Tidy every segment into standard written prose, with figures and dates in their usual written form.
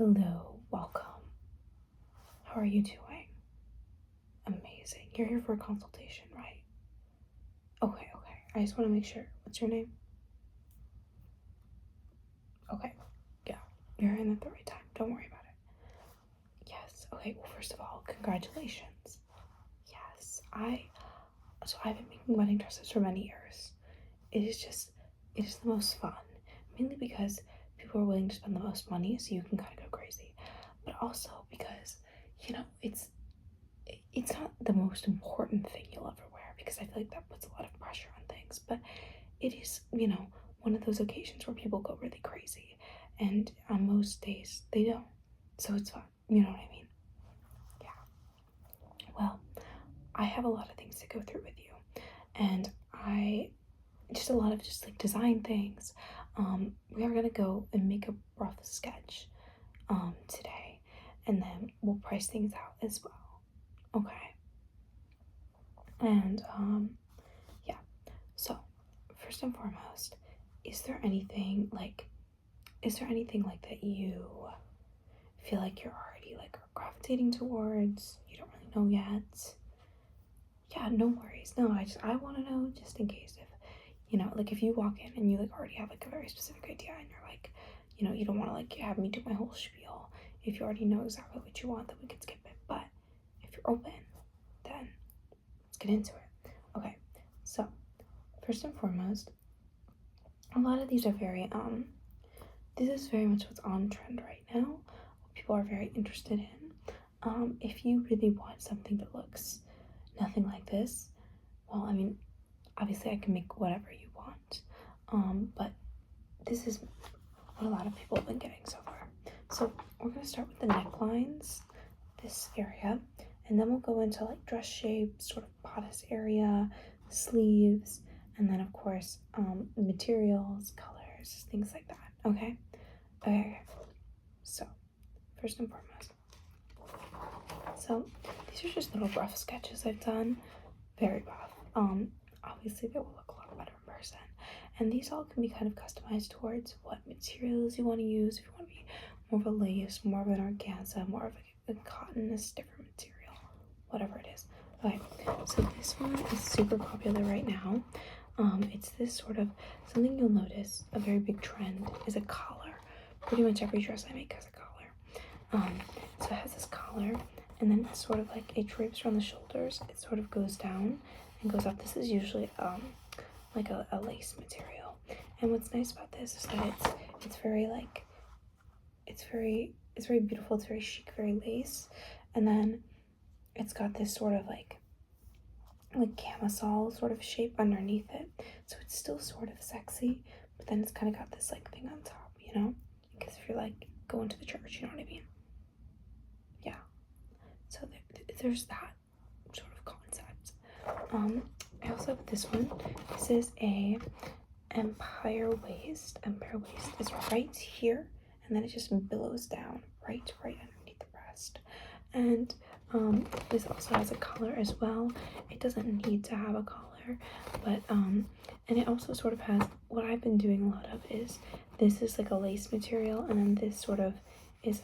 Hello, welcome. How are you doing? Amazing. You're here for a consultation, right? Okay. I just want to make sure. What's your name? Okay. Yeah, you're in at the right time. Don't worry about it. Yes. Okay. Well, first of all, congratulations. Yes. I've been making wedding dresses for many years. It is the most fun. Mainly because people are willing to spend the most money, so you can kind of go crazy. But also because, it's not the most important thing you'll ever wear, because I feel like that puts a lot of pressure on things, but it is, one of those occasions where people go really crazy, and on most days they don't. So it's fun, you know what I mean? Yeah. Well, I have a lot of things to go through with you, and just a lot of just like design things. We are gonna go and make a rough sketch today, and then we'll price things out as well. Okay. And yeah. So first and foremost, is there anything like that you feel like you're already like gravitating towards? You don't really know yet? Yeah, no worries. No, I want to know just in case, if like if you walk in and you like already have like a very specific idea, and you're like, you don't want to like have me do my whole spiel. If you already know exactly what you want, then we can skip it. But if you're open, then let's get into it. Okay, so first and foremost, a lot of these are very this is very much what's on trend right now, what people are very interested in. If you really want something that looks nothing like this, well, I mean, obviously I can make whatever you want, but this is what a lot of people have been getting so far. So we're going to start with the necklines, this area, and then we'll go into like dress shapes, sort of bodice area, sleeves, and then of course materials, colors, things like that. Okay. So first and foremost, so these are just little rough sketches I've done, very rough. Obviously they will look a lot better in person, and these all can be kind of customized towards what materials you want to use. If you want to be more of a lace, more of an organza, more of a cotton, this different material, whatever it is. Okay, so this one is super popular right now. It's this sort of, something you'll notice, a very big trend is a collar. Pretty much every dress I make has a collar. So it has this collar, and then it's sort of like it drapes around the shoulders. It sort of goes down and goes up. This is usually like a lace material. And what's nice about this is that it's very like it's very beautiful. It's very chic, very lace, and then it's got this sort of like camisole sort of shape underneath it, so it's still sort of sexy, but then it's kind of got this like thing on top, because if you're like going to the church, you know what I mean? Yeah. So there's that sort of concept. I also have this one. This is a empire waist. Empire waist is right here, and then it just billows down right underneath the breast. And this also has a collar as well. It doesn't need to have a collar, but and it also sort of has, what I've been doing a lot of is, this is like a lace material, and then this sort of is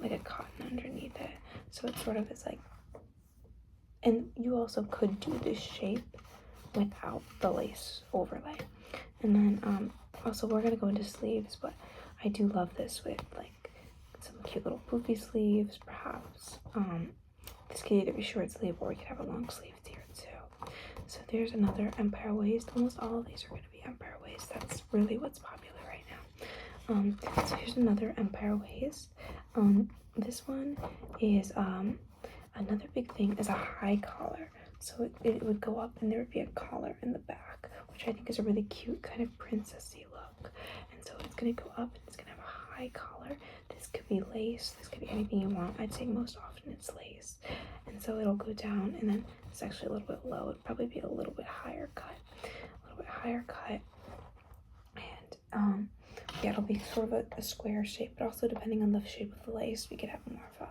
like a cotton underneath it, so it sort of is like, and you also could do this shape without the lace overlay. And then also we're gonna go into sleeves, but I do love this with like some cute little poofy sleeves, perhaps. This could either be short sleeve, or we could have a long sleeve here too. So there's another empire waist. Almost all of these are going to be empire waist. That's really what's popular right now. So here's another empire waist. This one is another big thing is a high collar. So it would go up, and there would be a collar in the back, which I think is a really cute kind of princessy look. And so it's going to go up, and it's going to have a high collar. This could be lace, this could be anything you want. I'd say most often it's lace. And so it'll go down, and then it's actually a little bit low. It'd probably be a little bit higher cut. And yeah, it'll be sort of a square shape, but also depending on the shape of the lace, we could have more of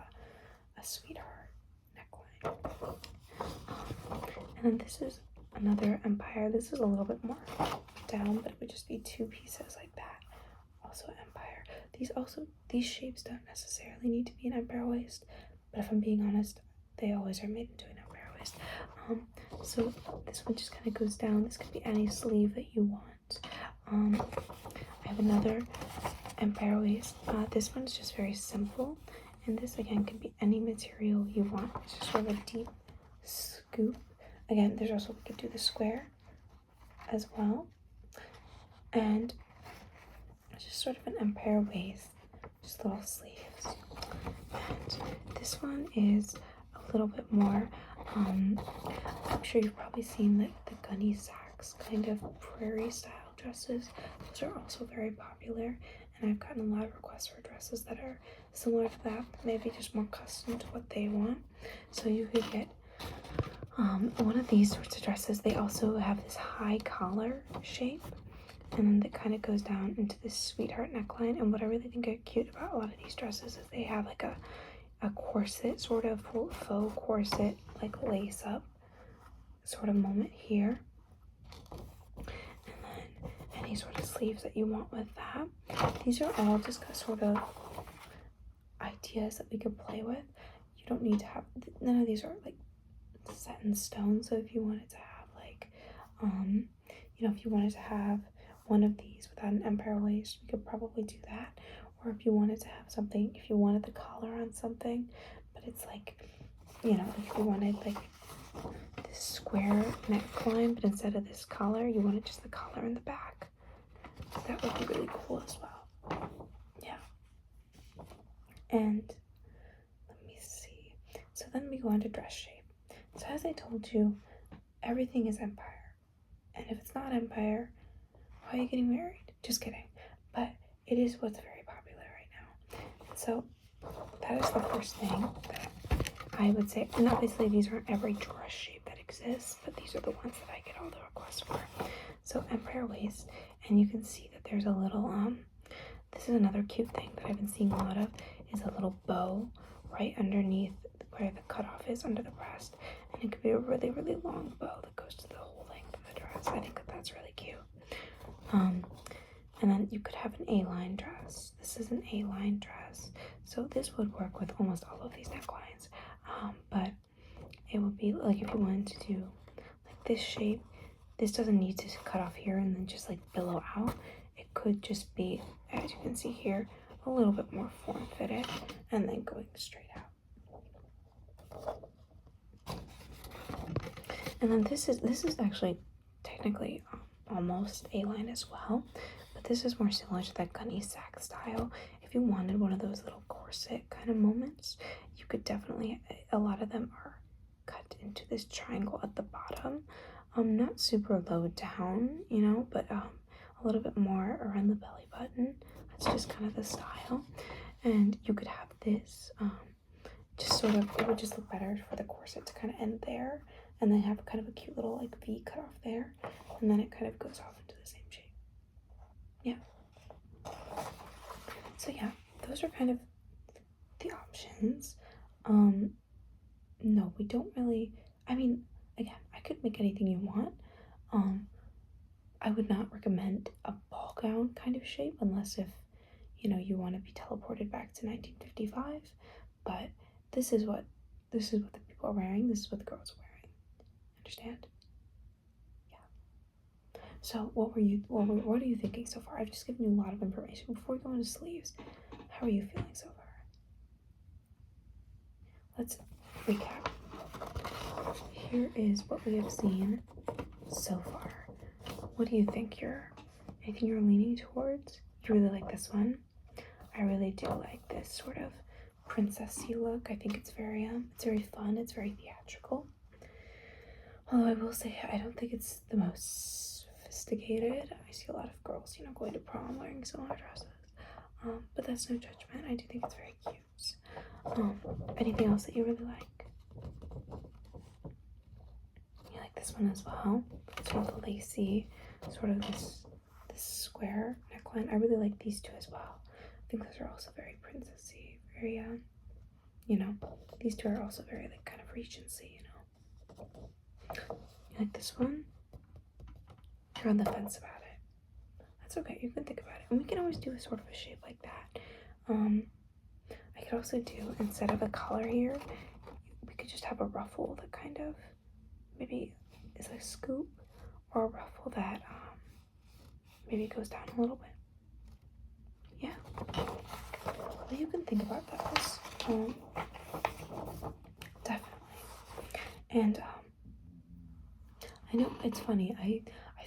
a sweetheart neckline. And then this is another empire. This is a little bit more down, but it would just be two pieces like that. Also empire. these shapes don't necessarily need to be an empire waist, but if I'm being honest, they always are made into an empire waist. So this one just kind of goes down. This could be any sleeve that you want. I have another empire waist. This one's just very simple, and this again can be any material you want. It's just sort of a deep scoop. Again, there's also, we could do the square as well, and it's just sort of an empire waist, just little sleeves. And this one is a little bit more, I'm sure you've probably seen like the gunny sacks kind of prairie style dresses. Those are also very popular, and I've gotten a lot of requests for dresses that are similar to that, but maybe just more custom to what they want. So you could get one of these sorts of dresses. They also have this high collar shape, and then that kind of goes down into this sweetheart neckline. And what I really think are cute about a lot of these dresses is they have like a corset, sort of faux corset, like lace up sort of moment here, and then any sort of sleeves that you want with that. These are all just sort of ideas that we could play with. You don't need to have, none of these are like set in stone. So if you wanted to have like if you wanted to have one of these without an empire waist, we could probably do that. Or if you wanted to have something, if you wanted the collar on something, but it's like, if you wanted like this square neckline, but instead of this collar, you wanted just the collar in the back, that would be really cool as well. Yeah. And let me see. So then we go on to dress shape. So as I told you, everything is empire. And if it's not empire, why are you getting married? Just kidding. But it is what's very popular right now. And so that is the first thing that I would say. And obviously these aren't every dress shape that exists, but these are the ones that I get all the requests for. So empire waist, and you can see that there's a little, this is another cute thing that I've been seeing a lot of, is a little bow right underneath where the cutoff is under the breast. And it could be a really, really long bow that goes to the whole length of the dress. I think that that's really cute. And then you could have an A-line dress. This is an A-line dress. So this would work with almost all of these necklines. But it would be like if you wanted to do like this shape, this doesn't need to cut off here and then just like billow out. It could just be, as you can see here, a little bit more form-fitted and then going straight out. And then this is actually technically almost A-line as well, but this is more similar to that gunny sack style. If you wanted one of those little corset kind of moments, you could definitely, a lot of them are cut into this triangle at the bottom, not super low down, but a little bit more around the belly button. That's just kind of the style. And you could have this just sort of, it would just look better for the corset to kind of end there, and then have kind of a cute little like V cut off there, and then it kind of goes off into the same shape. Yeah. So yeah, those are kind of the options. No, we don't really, I mean, again, I could make anything you want. I would not recommend a ball gown kind of shape unless if, you want to be teleported back to 1955, but this is what the people are wearing. This is what the girls are wearing. Understand? Yeah. So what are you thinking so far? I've just given you a lot of information. Before we go into sleeves, how are you feeling so far? Let's recap. Here is what we have seen so far. What do you think? Anything you're leaning towards? You really like this one? I really do like this sort of princessy look. I think it's very fun. It's very theatrical. Although I will say, I don't think it's the most sophisticated. I see a lot of girls, going to prom wearing similar dresses. But that's no judgment. I do think it's very cute. Anything else that you really like? You like this one as well? Sort of lacy, sort of this square neckline. I really like these two as well. I think those are also very princessy, very these two are also very like kind of Regency, You like this one? You're on the fence about it. That's okay. You can think about it. And we can always do a sort of a shape like that. I could also do, instead of a collar here, we could just have a ruffle that kind of maybe is a scoop, or a ruffle that maybe goes down a little bit. Yeah. Well, you can think about those. Definitely. And I know it's funny. I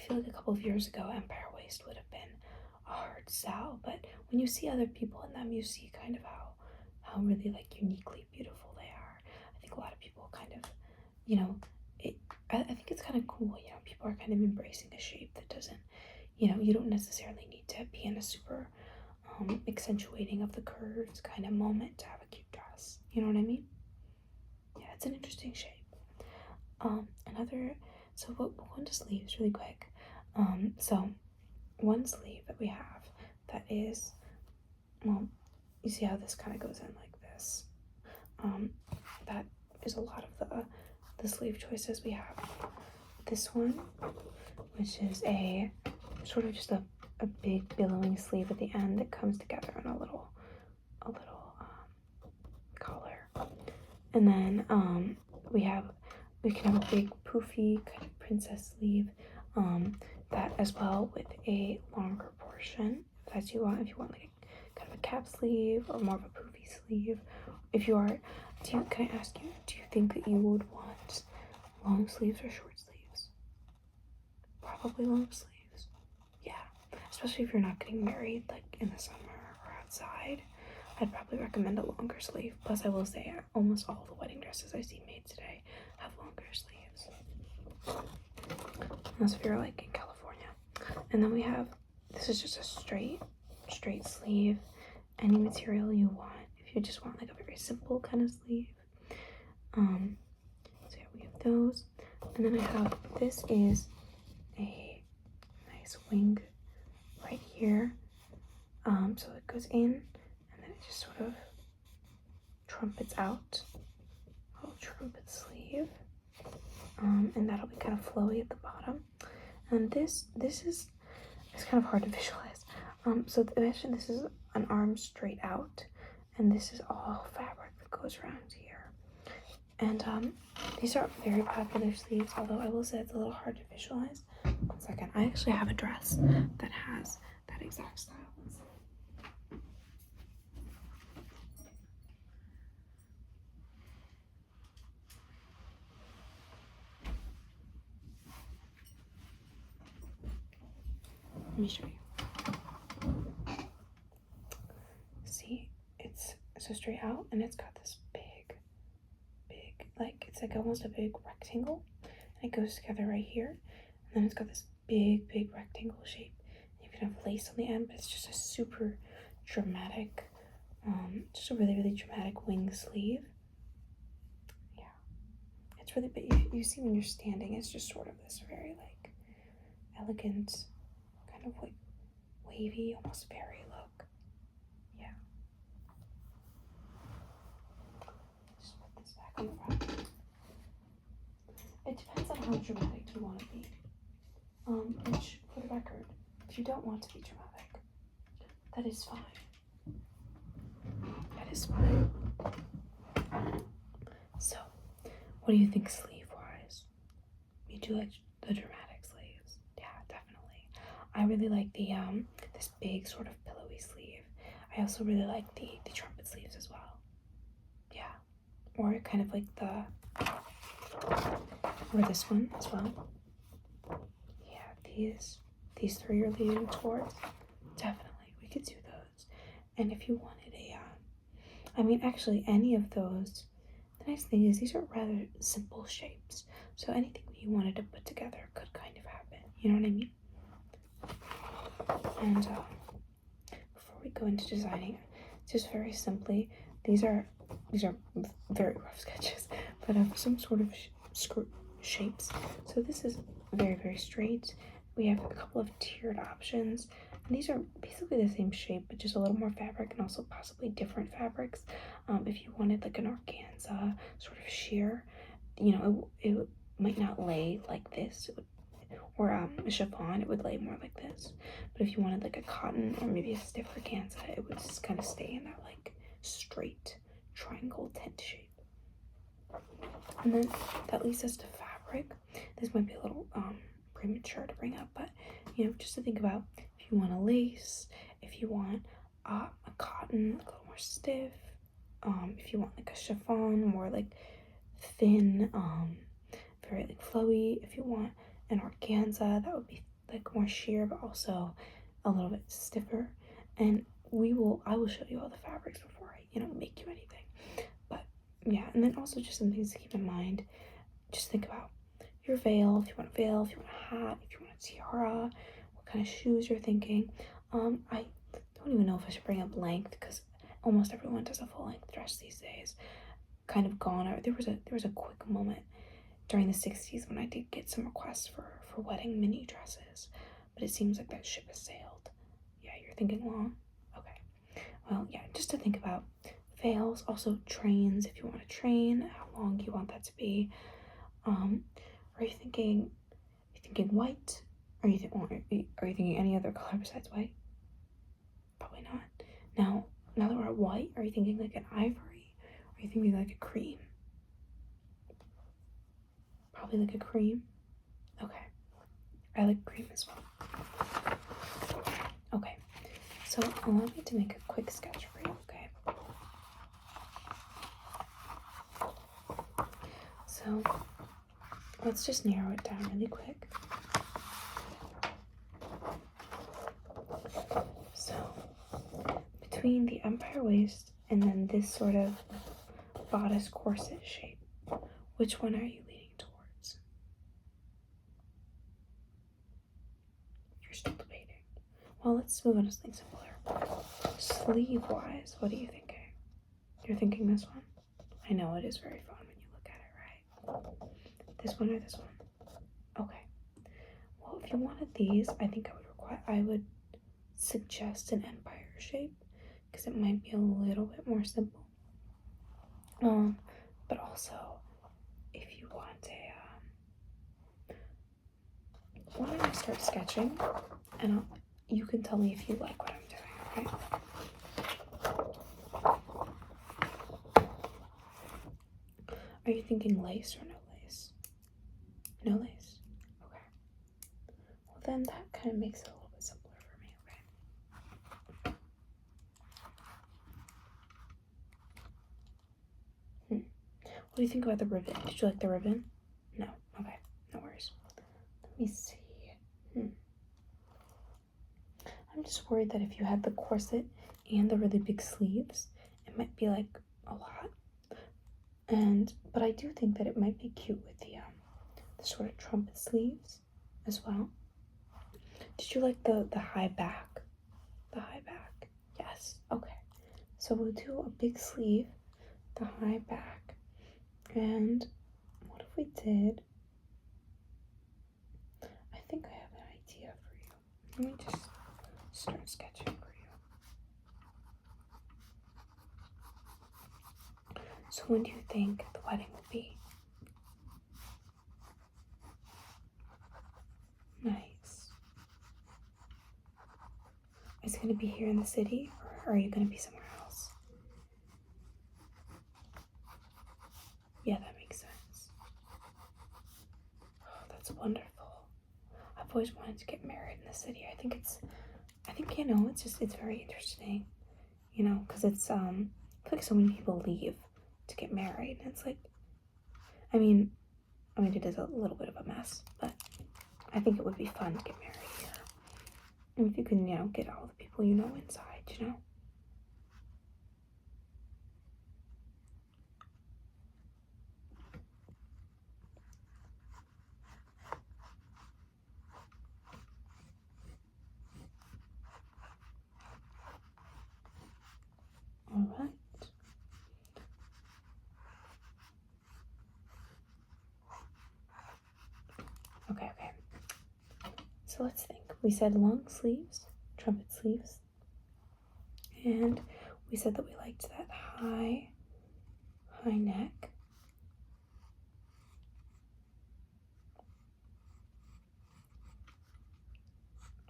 feel like a couple of years ago, Empire Waist would have been a hard sell, but when you see other people in them, you see kind of how really like uniquely beautiful they are. I think a lot of people kind of, you know, I think it's kind of cool. You know, people are kind of embracing a shape that doesn't, you know, you don't necessarily need to be in a super accentuating of the curves kind of moment to have a cute dress. You know what I mean? Yeah, it's an interesting shape. So we'll go into sleeves really quick. So one sleeve that we have that is, well, you see how this kind of goes in like this. That is a lot of the sleeve choices we have. This one, which is a sort of just a big billowing sleeve at the end that comes together in a little collar. And then we can have a big poofy kind of princess sleeve, that as well with a longer portion as you want. If you want like a kind of a cap sleeve or more of a poofy sleeve. If you are, can I ask you, do you think that you would want long sleeves or short sleeves? Probably long sleeves. Yeah, especially if you're not getting married like in the summer or outside. I'd probably recommend a longer sleeve. Plus, I will say almost all the wedding dresses I see made today have longer sleeves. Unless if you're like in California. And then we have, this is just a straight sleeve. Any material you want. If you just want like a very simple kind of sleeve. So yeah, we have those. And then I have, this is a nice wing right here. So it goes in and then it just sort of trumpets out. A little trumpet sleeve. And that'll be kind of flowy at the bottom. And this is, it's kind of hard to visualize. So imagine this is an arm straight out, and this is all fabric that goes around here. And these are very popular sleeves, although I will say it's a little hard to visualize. 1 second, I actually have a dress that has that exact style. Let me show you. See, it's so straight out, and it's got this big, like, it's like almost a big rectangle, and it goes together right here, and then it's got this big rectangle shape. You can have lace on the end, but it's just a super dramatic, just a really dramatic wing sleeve. Yeah, it's really, but you see when you're standing, it's just sort of this very like elegant, kind of like wavy, almost fairy look. Yeah. Just put this back on the front. It depends on how dramatic you want to be. Which, for the record, if you don't want to be dramatic, that is fine. That is fine. So, what do you think sleeve-wise? You do like the dramatic sleeves? Yeah, definitely. I really like the this big sort of pillowy sleeve. I also really like the trumpet sleeves as well. Yeah, or kind of like or this one as well. Yeah, these three you're leaning towards. Definitely, we could do those. And if you wanted I mean, actually, any of those. The nice thing is these are rather simple shapes, so anything that you wanted to put together could kind of happen. You know what I mean? And before we go into designing, just very simply, these are very rough sketches, but of some sort of shapes. So this is very straight. We have a couple of tiered options, and these are basically the same shape, but just a little more fabric and also possibly different fabrics. If you wanted like an organza sort of sheer, you know, it might not lay like this. or a chiffon, it would lay more like this. But if you wanted like a cotton or maybe a stiff organza, it would just kind of stay in that like straight triangle tent shape. And then that leads us to fabric. This might be a little premature to bring up, but you know, just to think about if you want a lace, if you want a cotton, like a little more stiff, if you want like a chiffon, more like thin, very like flowy. If you want an organza, that would be like more sheer, but also a little bit stiffer. And I will show you all the fabrics before I, you know, make you anything. But yeah, and then also just some things to keep in mind. Just think about your veil, if you want a veil, if you want a hat, if you want a tiara, what kind of shoes you're thinking. I don't even know if I should bring up length, because almost everyone does a full length dress these days. Kind of gone. There was a quick moment during the 60s when I did get some requests for wedding mini dresses, but it seems like that ship has sailed. Yeah, you're thinking long? Okay. Well, yeah, just to think about veils, also trains, if you want a train, how long you want that to be. Are you thinking white? Are you thinking any other color besides white? Probably not. Now that we're at white, are you thinking like an ivory? Are you thinking like a cream? Probably like a cream. Okay. I like cream as well. Okay. So allow me to make a quick sketch for you, okay? So let's just narrow it down really quick. So between the empire waist and then this sort of bodice corset shape, which one are you leaning towards? You're still debating. Well, let's move on to something simpler. Sleeve-wise, what are you thinking? You're thinking this one? I know it is very fun when you look at it, right? This one or this one? Okay. Well, if you wanted these, I think I would suggest an empire shape, because it might be a little bit more simple. But also, if you want why don't I start sketching, and you can tell me if you like what I'm doing, okay? Are you thinking lace or no lace? No lace? Okay. Well, then that kind of makes it a little bit simpler for me, okay? What do you think about the ribbon? Did you like the ribbon? No? Okay, no worries. Let me see. I'm just worried that if you had the corset and the really big sleeves, it might be like a lot. But I do think that it might be cute with the sort of trumpet sleeves as well. Did you like the high back? The high back? Yes. Okay. So we'll do a big sleeve, the high back, and what if we did? I think I have an idea for you. Let me just start sketching for you. So when do you think the wedding will be? Nice. Is it going to be here in the city, or are you going to be somewhere else? Yeah, that makes sense. Oh, that's wonderful. I've always wanted to get married in the city. I think you know, it's very interesting, you know, because it's I feel like so many people leave to get married, and it's like, I mean it is a little bit of a mess, but I think it would be fun to get married here. And if you can, you know, get all the people you know inside, you know. All right. Okay. So let's think. We said long sleeves, trumpet sleeves, and we said that we liked that high neck.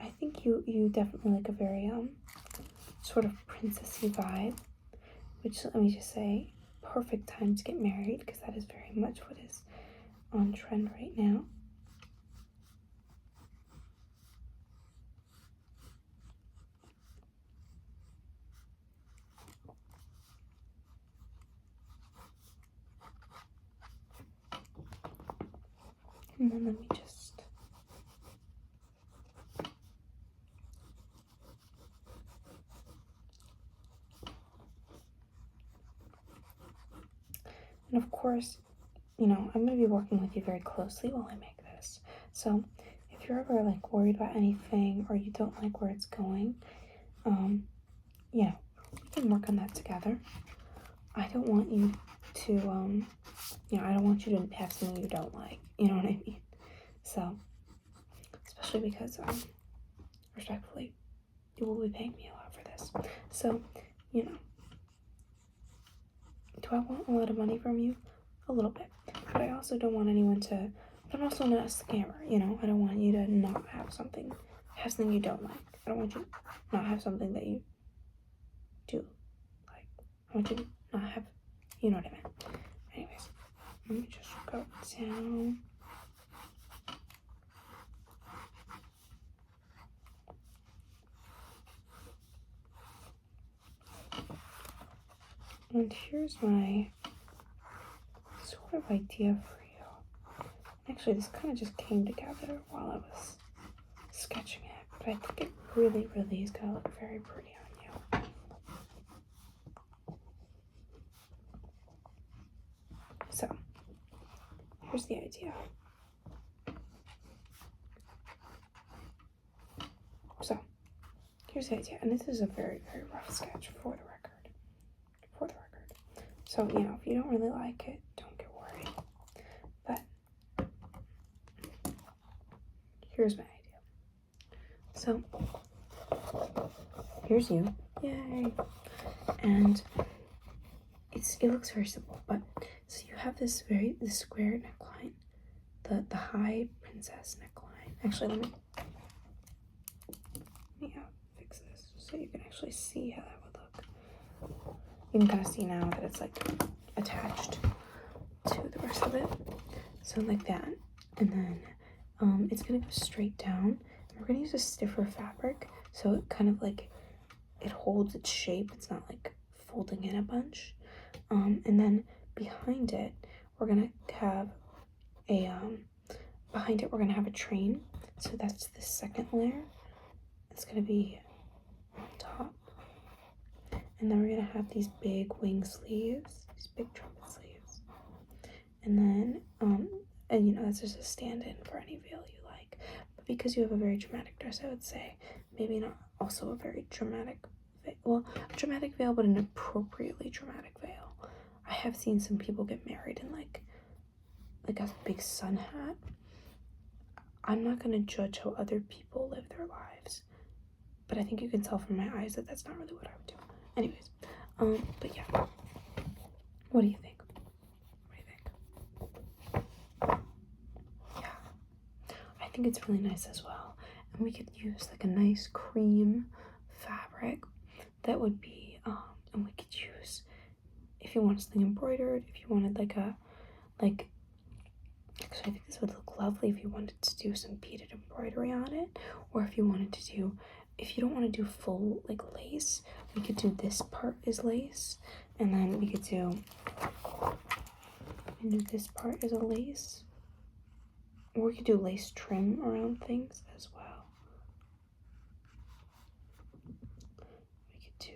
I think you definitely like a very sort of princessy vibe, which, let me just say, perfect time to get married, because that is very much what is on trend right now. And then let me just and of course, you know, I'm going to be working with you very closely while I make this. So if you're ever like worried about anything or you don't like where it's going, you know, we can work on that together. I don't want you to, you know, I don't want you to have something you don't like. You know what I mean? So, especially because, respectfully, you will be paying me a lot for this. So, you know, do I want a lot of money from you? A little bit. But I also don't want anyone to, but I'm also not a scammer, you know? I don't want you to not have something you don't like. I don't want you to not have something that you do like. I want you to not have, you know what I mean? Anyways, let me just go down. And here's my sort of idea for you. Actually, this kind of just came together while I was sketching it, but I think it really, really is gonna look very pretty on you. So, here's the idea. And this is a very, very rough sketch for the record. So, you know, if you don't really like it, don't get worried. But here's my idea. So, here's you. Yay! And it looks very simple, but so you have this square neckline, the high princess neckline. Actually, let me fix this so you can actually see how that would look. You can kind of see now that it's like attached to the rest of it. So like that. And then it's gonna go straight down. We're gonna use a stiffer fabric so it kind of like, it holds its shape. It's not like folding in a bunch. And then behind it, we're gonna have a train. So that's the second layer. It's gonna be on top. And then we're gonna have these big wing sleeves, these big trumpet sleeves. And then, and you know, that's just a stand-in for any veil you like. But because you have a very dramatic dress, I would say maybe not also a very dramatic veil. Well, a dramatic veil, but an appropriately dramatic veil. I have seen some people get married in like a big sun hat. I'm not gonna judge how other people live their lives, but I think you can tell from my eyes that that's not really what I would do. Anyways, but yeah, what do you think? Yeah, I think it's really nice as well. And we could use like a nice cream fabric that would be, and we could use, if you want something embroidered, if you wanted actually I think this would look lovely if you wanted to do some beaded embroidery on it, or if you wanted to do, if you don't want to do full like lace, we could do this part as lace, and then we could do this part as a lace, or we could do lace trim around things as well. We could do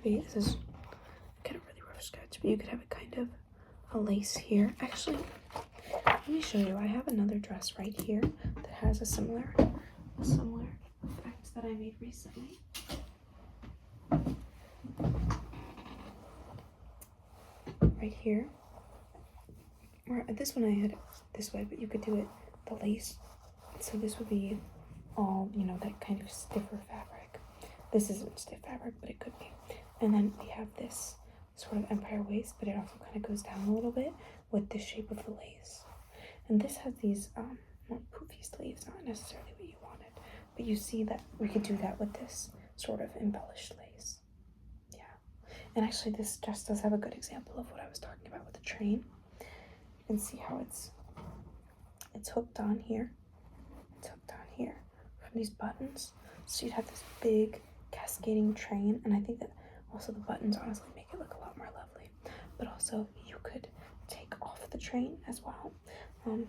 this is kind of really rough sketch, but you could have it kind of a lace here. Actually, let me show you. I have another dress right here that has a similar effect that I made recently. Right here. Or this one I had it this way, but you could do it the lace. So this would be all, you know, that kind of stiffer fabric. This isn't stiff fabric, but it could be. And then we have this sort of empire waist, but it also kind of goes down a little bit with the shape of the lace. And this has these more poofy sleeves, not necessarily what you wanted, but you see that we could do that with this sort of embellished lace. Yeah. And actually this dress does have a good example of what I was talking about with the train. You can see how it's hooked on here. It's hooked on here from these buttons. So you'd have this big cascading train, and I think that also the buttons honestly make it look a lot more lovely. But also you could take off the train as well.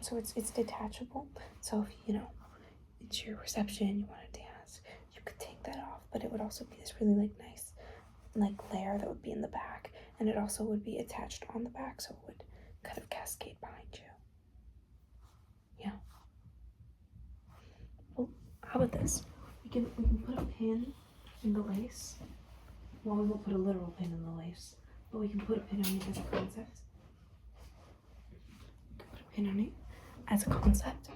So it's detachable. So if you know it's your reception, you want to dance, you could take that off. But it would also be this really like nice like layer that would be in the back, and it also would be attached on the back, so it would kind of cascade behind you. Yeah. Well, how about this? We can put a pin in the lace. Well, we won't put a literal pin in the lace, but we can put a pin on it as a concept. Put a pin on it as a concept,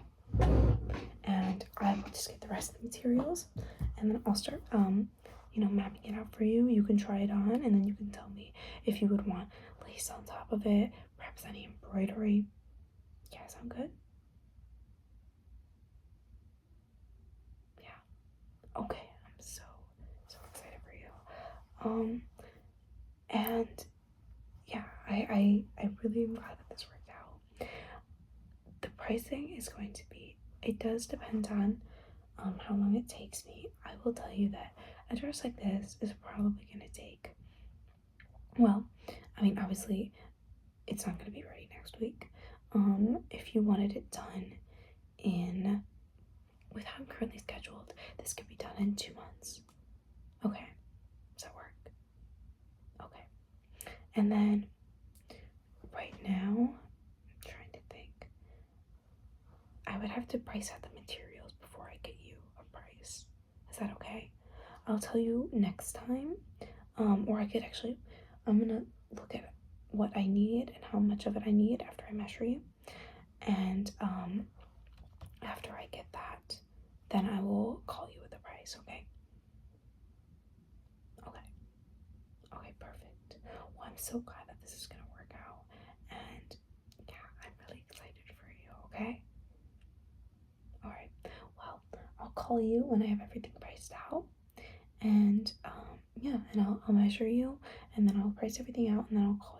and I will just get the rest of the materials, and then I'll start, mapping it out for you. You can try it on, and then you can tell me if you would want lace on top of it, perhaps any embroidery. Yeah, sound good? Yeah. Okay, I'm so excited for you. And yeah, I really am glad that this worked out. The pricing is going to be, it does depend on how long it takes me. I will tell you that a dress like this is probably going to take, well, I mean, obviously it's not going to be ready next week. If you wanted it done with how I'm currently scheduled, this could be done in 2 months. Okay, does that work? Okay. And then right now, I'm trying to think. I would have to price out the materials before I get you a price. Is that okay? I'll tell you next time. Or I could actually, I'm gonna look at what I need and how much of it I need after I measure you. And after I get that, then I will call you with the price, okay? Okay, perfect. Well, I'm so glad that this is gonna work out. And yeah, I'm really excited for you, okay? Alright, well, I'll call you when I have everything priced out. And yeah, and I'll measure you, and then I'll price everything out, and then I'll call